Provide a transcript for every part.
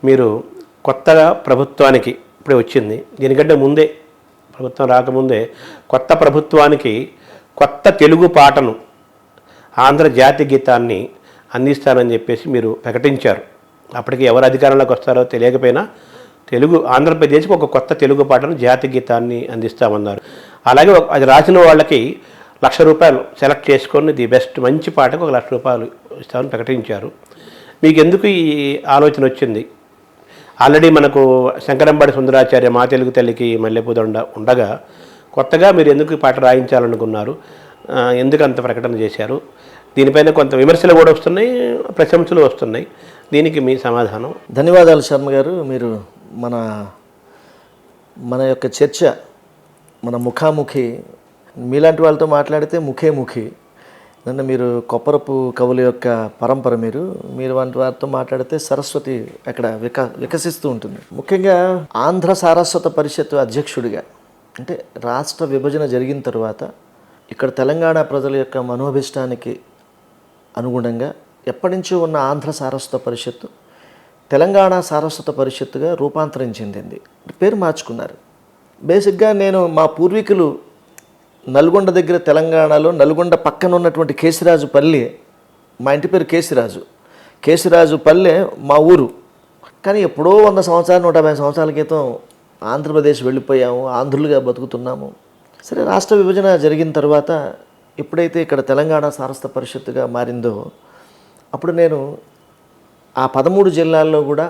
మీరు కొత్తగా ప్రభుత్వానికి ఇప్పుడే వచ్చింది, దీనికంటే ముందే ప్రభుత్వం రాకముందే కొత్త ప్రభుత్వానికి కొత్త తెలుగు పాటను ఆంధ్ర జాతి గీతాన్ని అందిస్తానని చెప్పేసి మీరు ప్రకటించారు. అప్పటికి ఎవరు అధికారంలోకి వస్తారో తెలియకపోయినా ఆంధ్రప్రదేశ్కి ఒక కొత్త తెలుగు పాటను జాతి గీతాన్ని అందిస్తామన్నారు. అలాగే అది రాసిన వాళ్ళకి ₹1,00,000 సెలెక్ట్ చేసుకొని ది బెస్ట్ మంచి పాటకు ₹1,00,000 ఇస్తామని ప్రకటించారు. మీకు ఎందుకు ఈ ఆలోచన వచ్చింది? ఆల్రెడీ మనకు శంకరంబడి సుందరాచార్య మా తెలుగు తల్లికి మల్లెపూదండ ఉండగా కొత్తగా మీరు ఎందుకు ఈ పాట రాయించాలనుకున్నారు? ఎందుకు అంత ప్రకటన చేశారు? దీనిపైన కొంత విమర్శలు కూడా వస్తున్నాయి, ప్రశంసలు వస్తున్నాయి. దీనికి మీ సమాధానం? ధన్యవాదాలు శర్మ గారు. మీరు మన యొక్క చర్చ, మన ముఖాముఖి, మీలాంటి వాళ్ళతో మాట్లాడితే ముఖే నన్ను మీరు కొప్పరపు కవుల యొక్క పరంపర, మీరు వంటి వారితో మాట్లాడితే సరస్వతి అక్కడ వికసిస్తూ ఉంటుంది. ముఖ్యంగా ఆంధ్ర సారస్వత పరిషత్ అధ్యక్షుడిగా, అంటే రాష్ట్ర విభజన జరిగిన తర్వాత ఇక్కడ తెలంగాణ ప్రజల యొక్క మనోభిష్టానికి అనుగుణంగా ఎప్పటి నుంచో ఉన్న ఆంధ్ర సారస్వత పరిషత్తు తెలంగాణ సారస్వత పరిషత్తుగా రూపాంతరం చెందింది. పేరు మార్చుకున్నారు. బేసిక్గా నేను మా పూర్వీకులు నల్గొండ దగ్గర, తెలంగాణలో నల్గొండ పక్కన ఉన్నటువంటి కేశిరాజుపల్లి, మా ఇంటి పేరు కేశిరాజుపల్లె మా ఊరు. కానీ ఎప్పుడో 100 సంవత్సరాలు 150 సంవత్సరాల క్రితం ఆంధ్రప్రదేశ్ వెళ్ళిపోయాము, ఆంధ్రులుగా బతుకుతున్నాము. సరే, రాష్ట్ర విభజన జరిగిన తర్వాత ఎప్పుడైతే ఇక్కడ తెలంగాణ సారస్వత పరిషత్తుగా మారిందో అప్పుడు నేను ఆ 13 జిల్లాల్లో కూడా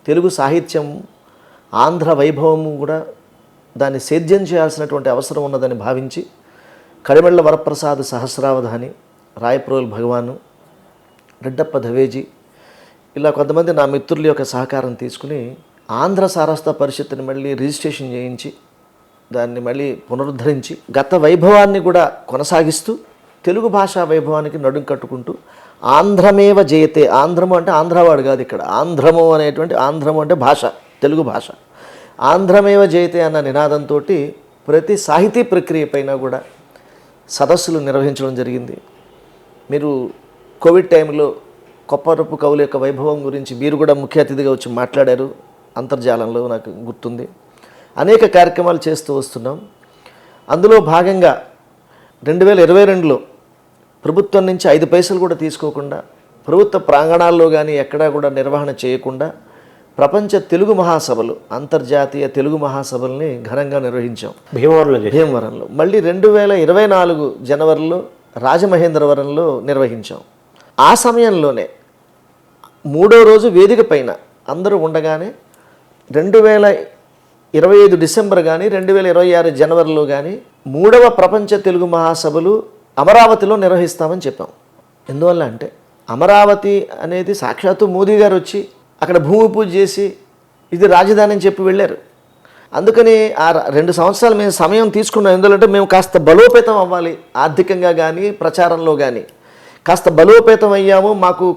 తెలుగు సాహిత్యం, ఆంధ్ర వైభవము కూడా దాన్ని సేద్యం చేయాల్సినటువంటి అవసరం ఉన్నదని భావించి కడిమెళ్ళ వరప్రసాద్ సహస్రావధాని, రాయప్రోలు భగవాను, రెడ్డప్ప దవేజీ, ఇలా కొంతమంది నా మిత్రుల యొక్క సహకారం తీసుకుని ఆంధ్ర సారస్వత పరిషత్తుని మళ్ళీ రిజిస్ట్రేషన్ చేయించి దాన్ని మళ్ళీ పునరుద్ధరించి గత వైభవాన్ని కూడా కొనసాగిస్తూ తెలుగు భాషా వైభవానికి నడుం కట్టుకుంటూ ఆంధ్రమేవ జయతే, ఆంధ్రము అంటే ఆంధ్రవాడు కాదు, ఇక్కడ ఆంధ్రము అనేటువంటి, ఆంధ్రము అంటే భాష, తెలుగు భాష, ఆంధ్రమేవ జయతే అన్న నినాదంతో ప్రతి సాహితీ ప్రక్రియ పైన కూడా సదస్సులు నిర్వహించడం జరిగింది. మీరు కోవిడ్ టైంలో కొప్పరపు కవుల యొక్క వైభవం గురించి మీరు కూడా ముఖ్య అతిథిగా వచ్చి మాట్లాడారు అంతర్జాలంలో, నాకు గుర్తుంది. అనేక కార్యక్రమాలు చేస్తూ వస్తున్నాం. అందులో భాగంగా 2022లో ప్రభుత్వం నుంచి 5 పైసలు కూడా తీసుకోకుండా, ప్రభుత్వ ప్రాంగణాల్లో కానీ ఎక్కడా కూడా నిర్వహణ చేయకుండా ప్రపంచ తెలుగు మహాసభలు, అంతర్జాతీయ తెలుగు మహాసభల్ని ఘనంగా నిర్వహించాం భీమవరంలో. మళ్ళీ 2024 జనవరిలో రాజమహేంద్రవరంలో నిర్వహించాం. ఆ సమయంలోనే 3వ రోజు వేదిక పైన అందరూ ఉండగానే 2025 డిసెంబర్ కానీ 2026 జనవరిలో కానీ 3వ ప్రపంచ తెలుగు మహాసభలు అమరావతిలో నిర్వహిస్తామని చెప్పాం. ఎందువల్ల అంటే అమరావతి అనేది సాక్షాత్తు మోదీ గారు వచ్చి అక్కడ భూమి పూజ చేసి ఇది రాజధాని అని చెప్పి వెళ్ళారు. అందుకని ఆ 2 సంవత్సరాలు మేము సమయం తీసుకున్నాం. ఎందుకంటే మేము కాస్త బలోపేతం అవ్వాలి, ఆర్థికంగా కానీ ప్రచారంలో కానీ కాస్త బలోపేతం అయ్యాము,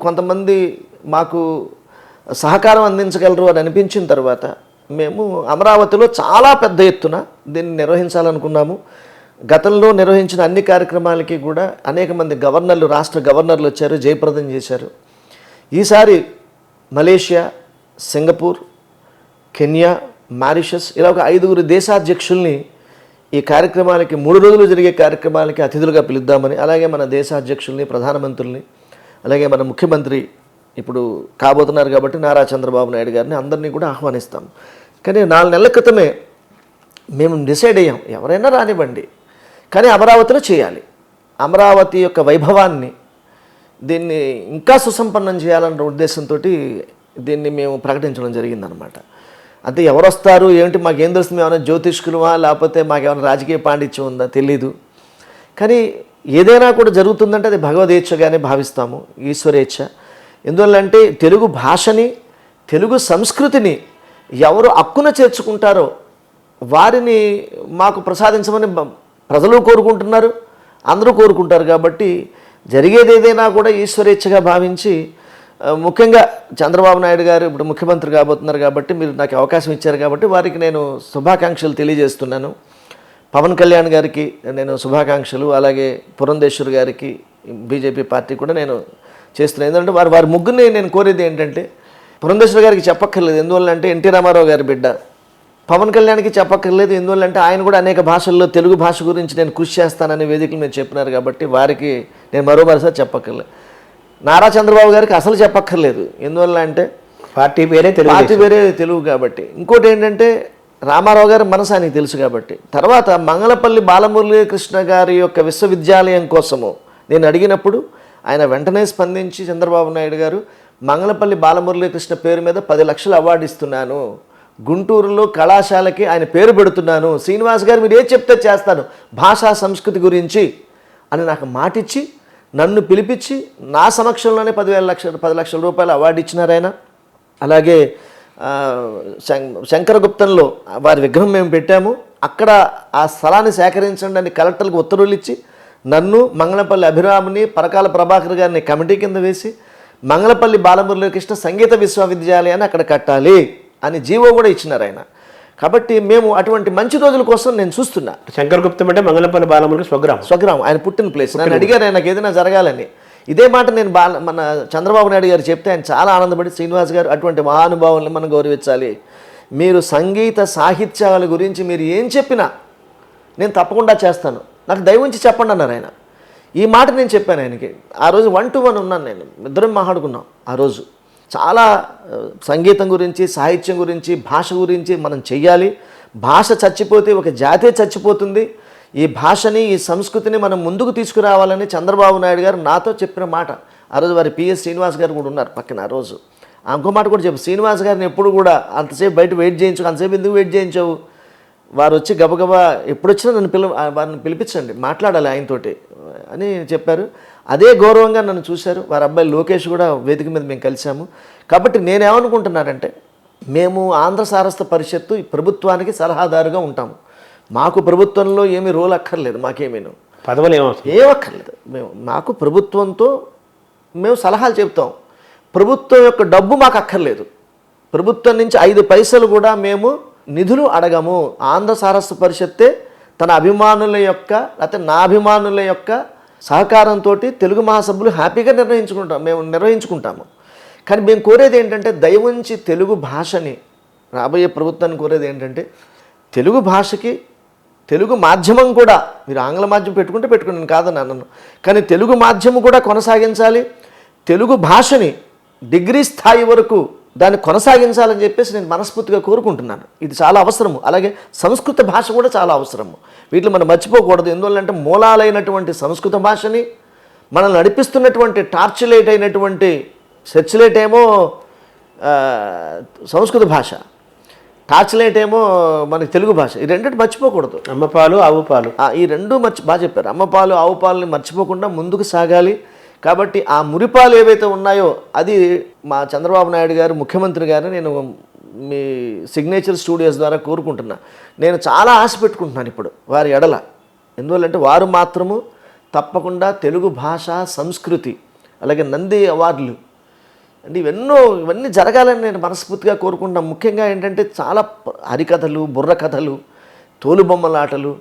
కొంతమంది మాకు సహకారం అందించగలరు అని అనిపించిన తర్వాత మేము అమరావతిలో చాలా పెద్ద ఎత్తున దీన్ని నిర్వహించాలనుకున్నాము. గతంలో నిర్వహించిన అన్ని కార్యక్రమాలకి కూడా అనేక మంది గవర్నర్లు, రాష్ట్ర గవర్నర్లు వచ్చారు, జయప్రదం చేశారు. ఈసారి మలేషియా, సింగపూర్, కెన్యా, మారిషస్ ఇలా ఒక 5 దేశాధ్యక్షుల్ని ఈ కార్యక్రమాలకి 3 రోజులు జరిగే కార్యక్రమాలకి అతిథులుగా పిలుద్దామని, అలాగే మన దేశాధ్యక్షుల్ని, ప్రధానమంత్రుల్ని, అలాగే మన ముఖ్యమంత్రి ఇప్పుడు కాబోతున్నారు కాబట్టి నారా చంద్రబాబు నాయుడు గారిని అందరినీ కూడా ఆహ్వానిస్తాం. కానీ 4 నెలల క్రితమే మేము డిసైడ్ అయ్యాం, ఎవరైనా రానివ్వండి కానీ అమరావతిలో చేయాలి, అమరావతి యొక్క వైభవాన్ని దీన్ని ఇంకా సుసంపన్నం చేయాలన్న ఉద్దేశంతో దీన్ని మేము ప్రకటించడం జరిగిందనమాట. అంటే ఎవరు వస్తారు ఏమిటి మాకేం తెలుస్తుంది, ఏమైనా జ్యోతిష్కులమా లేకపోతే మాకేమైనా రాజకీయ పాండిత్యం ఉందా తెలీదు. కానీ ఏదైనా కూడా జరుగుతుందంటే అది భగవదేచ్ఛగానే భావిస్తాము, ఈశ్వరేచ్ఛ. ఎందువల్లంటే తెలుగు భాషని, తెలుగు సంస్కృతిని ఎవరు హక్కున చేర్చుకుంటారో వారిని మాకు ప్రసాదించమని ప్రజలు కోరుకుంటున్నారు, అందరూ కోరుకుంటారు. కాబట్టి జరిగేది ఏదైనా కూడా ఈశ్వరేచ్ఛగా భావించి, ముఖ్యంగా చంద్రబాబు నాయుడు గారు ఇప్పుడు ముఖ్యమంత్రి కాబోతున్నారు కాబట్టి మీరు నాకు అవకాశం ఇచ్చారు కాబట్టి వారికి నేను శుభాకాంక్షలు తెలియజేస్తున్నాను. పవన్ కళ్యాణ్ గారికి నేను శుభాకాంక్షలు, అలాగే పురంధేశ్వర్ గారికి, బీజేపీ పార్టీ కూడా నేను చేస్తున్నాను. ఎందుకంటే వారి ముగ్గురిని నేను కోరేది ఏంటంటే పురంధేశ్వరి గారికి చెప్పక్కర్లేదు, ఎందువల్లంటే ఎన్టీ రామారావు గారి బిడ్డ. పవన్ కళ్యాణ్కి చెప్పక్కర్లేదు, ఎందువల్లంటే ఆయన కూడా అనేక భాషల్లో తెలుగు భాష గురించి నేను కృషి చేస్తాననే వేదికలు మీరు చెప్పినారు కాబట్టి వారికి నేను మరోసారి చెప్పక్కర్లేదు. నారా చంద్రబాబు గారికి అసలు చెప్పక్కర్లేదు, ఎందువల్ల అంటే పార్టీ పేరే తెలుగు కాబట్టి. ఇంకోటి ఏంటంటే రామారావు గారి మనసు ఆయనకి తెలుసు కాబట్టి. తర్వాత మంగళపల్లి బాలమురళీకృష్ణ గారి యొక్క విశ్వవిద్యాలయం కోసము నేను అడిగినప్పుడు ఆయన వెంటనే స్పందించి, చంద్రబాబు నాయుడు గారు మంగళపల్లి బాలమురళీకృష్ణ పేరు మీద 10 లక్షలు అవార్డు ఇస్తున్నాను, గుంటూరులో కళాశాలకి ఆయన పేరు పెడుతున్నాను, శ్రీనివాస్ గారు మీరు ఏం చెప్తే చేస్తాను భాషా సంస్కృతి గురించి అని నాకు మాటిచ్చి నన్ను పిలిపించి నా సమక్షంలోనే 10 లక్షల రూపాయలు అవార్డు ఇచ్చినారు ఆయన. అలాగే శంకరగుప్తంలో వారి విగ్రహం మేము పెట్టాము, అక్కడ ఆ స్థలాన్ని సేకరించండి అని కలెక్టర్లకు ఉత్తర్వులు ఇచ్చి నన్ను, మంగళపల్లి అభిరాముని, పరకాల ప్రభాకర్ గారిని కమిటీ కింద వేసి మంగళపల్లి బాలమురళీకృష్ణ సంగీత విశ్వవిద్యాలయాన్ని అక్కడ కట్టాలి అని జీవో కూడా ఇచ్చినారు ఆయన. కాబట్టి మేము అటువంటి మంచి రోజుల కోసం నేను చూస్తున్నా. శంకరగుప్తం అంటే మంగళపల్లి బాలమురళి స్వగ్రామం, ఆయన పుట్టిన ప్లేస్. నన్ను అడిగారు ఆయనకు ఏదైనా జరగాలని. ఇదే మాట నేను మన చంద్రబాబు నాయుడు గారు చెప్తే ఆయన చాలా ఆనందపడి, శ్రీనివాస్ గారు అటువంటి మహానుభావుల్ని మనం గౌరవించాలి, మీరు సంగీత సాహిత్యాల గురించి మీరు ఏం చెప్పినా నేను తప్పకుండా చేస్తాను, నాకు దయవుంచి చెప్పండి అన్నారు ఆయన. ఈ మాట నేను చెప్పాను ఆయనకి. ఆ రోజు 1-to-1 ఉన్నాను, నేను ఇద్దరం మాట్లాడుకున్నాం ఆ రోజు. చాలా సంగీతం గురించి, సాహిత్యం గురించి, భాష గురించి మనం చెయ్యాలి. భాష చచ్చిపోతే ఒక జాతే చచ్చిపోతుంది. ఈ భాషని, ఈ సంస్కృతిని మనం ముందుకు తీసుకురావాలని చంద్రబాబు నాయుడు గారు నాతో చెప్పిన మాట. ఆ రోజు వారి పిఎస్ శ్రీనివాస్ గారు కూడా ఉన్నారు పక్కన. ఆ రోజు ఇంకో మాట కూడా చెప్పు, శ్రీనివాస్ గారిని ఎప్పుడు కూడా అంతసేపు బయట వెయిట్ చేయించు, అంతసేపు ఎందుకు వెయిట్ చేయించావు, వారు వచ్చి గబగబా ఎప్పుడు వచ్చినా వారిని పిలిపించండి, మాట్లాడాలి ఆయనతోటి అని చెప్పారు. అదే గౌరవంగా నన్ను చూశారు. వారి అబ్బాయి లోకేష్ కూడా వేదిక మీద మేము కలిసాము. కాబట్టి నేనేమనుకుంటున్నానంటే, మేము ఆంధ్ర సారస్వత పరిషత్తు ప్రభుత్వానికి సలహాదారుగా ఉంటాము. మాకు ప్రభుత్వంలో ఏమీ రోల్ అక్కర్లేదు, మాకేమీను పదవులు ఏమక్కర్లేదు. మాకు ప్రభుత్వంతో మేము సలహాలు చెప్తాం. ప్రభుత్వం యొక్క డబ్బు మాకు అక్కర్లేదు. ప్రభుత్వం నుంచి 5 పైసలు కూడా మేము నిధులు అడగము. ఆంధ్ర సారస్వత పరిషత్తే తన అభిమానుల యొక్క, లేకపోతే నా అభిమానుల యొక్క సహకారంతో తెలుగు మహాసభలు హ్యాపీగా మేము నిర్వహించుకుంటాము. కానీ మేము కోరేది ఏంటంటే, దయవుంచి తెలుగు భాషని, రాబోయే ప్రభుత్వాన్ని కోరేది ఏంటంటే, తెలుగు భాషకి తెలుగు మాధ్యమం కూడా, మీరు ఆంగ్ల మాధ్యమం పెట్టుకుంటే నేను కాదని అన్నాను, కానీ తెలుగు మాధ్యమం కూడా కొనసాగించాలి. తెలుగు భాషని డిగ్రీ స్థాయి వరకు దాన్ని కొనసాగించాలని చెప్పేసి నేను మనస్ఫూర్తిగా కోరుకుంటున్నాను. ఇది చాలా అవసరము. అలాగే సంస్కృత భాష కూడా చాలా అవసరము. వీటిని మనం మర్చిపోకూడదు. ఎందువల్లంటే మూలాలైనటువంటి సంస్కృత భాషని మనల్ని నడిపిస్తున్నటువంటి టార్చ్ లైట్ అయినటువంటి సెర్చ్ లైట్ ఏమో సంస్కృత భాష, టార్చ్ లైట్ ఏమో మనకి తెలుగు భాష. ఈ రెండింటి మర్చిపోకూడదు. అమ్మపాలు ఆవు పాలు, ఈ రెండు బాగా చెప్పారు. అమ్మపాలు ఆవు పాలని మర్చిపోకుండా ముందుకు సాగాలి. కాబట్టి ఆ మురిపాలు ఏవైతే ఉన్నాయో అది మా చంద్రబాబు నాయుడు గారు, ముఖ్యమంత్రి గారు, నేను మీ సిగ్నేచర్ స్టూడియోస్ ద్వారా కోరుకుంటున్నా. నేను చాలా ఆశ పెట్టుకుంటున్నాను ఇప్పుడు వారి ఎడల. ఎందువల్లంటే వారు మాత్రము తప్పకుండా తెలుగు భాష, సంస్కృతి, అలాగే నంది అవార్డులు అంటే ఇవన్నీ జరగాలని నేను మనస్ఫూర్తిగా కోరుకుంటున్నాను. ముఖ్యంగా ఏంటంటే చాలా హరికథలు, బుర్ర కథలు, తోలుబొమ్మలాటలు,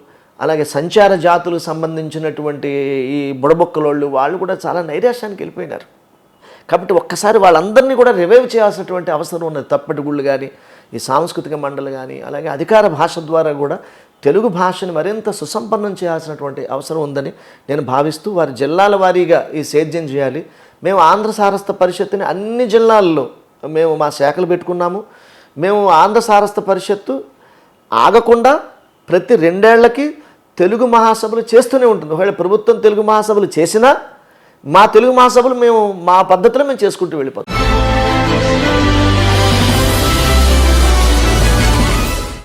అలాగే సంచార జాతులకు సంబంధించినటువంటి ఈ బుడబొక్కలోళ్ళు వాళ్ళు కూడా చాలా నైరాశ్యానికి వెళ్ళిపోయినారు. కాబట్టి ఒక్కసారి వాళ్ళందరినీ కూడా రివైవ్ చేయాల్సినటువంటి అవసరం ఉన్నది. తప్పటి గుళ్ళు కానీ, ఈ సాంస్కృతిక మండలి కానీ, అలాగే అధికార భాష ద్వారా కూడా తెలుగు భాషను మరింత సుసంపన్నం చేయాల్సినటువంటి అవసరం ఉందని నేను భావిస్తూ, వారి జిల్లాల వారీగా ఈ సేద్యం చేయాలి. మేము ఆంధ్ర సారస్వత పరిషత్తుని అన్ని జిల్లాల్లో మేము మా శాఖలు పెట్టుకున్నాము. మేము ఆంధ్ర సారస్వత పరిషత్తు ఆగకుండా ప్రతి 2 ఏళ్లకి తెలుగు మహాసభలు చేస్తూనే ఉంటుంది. ఒకవేళ ప్రభుత్వం తెలుగు మహాసభలు చేసినా మా తెలుగు మహాసభలు మేము మా పద్ధతిలో మేము చేసుకుంటూ వెళ్ళిపోతాం.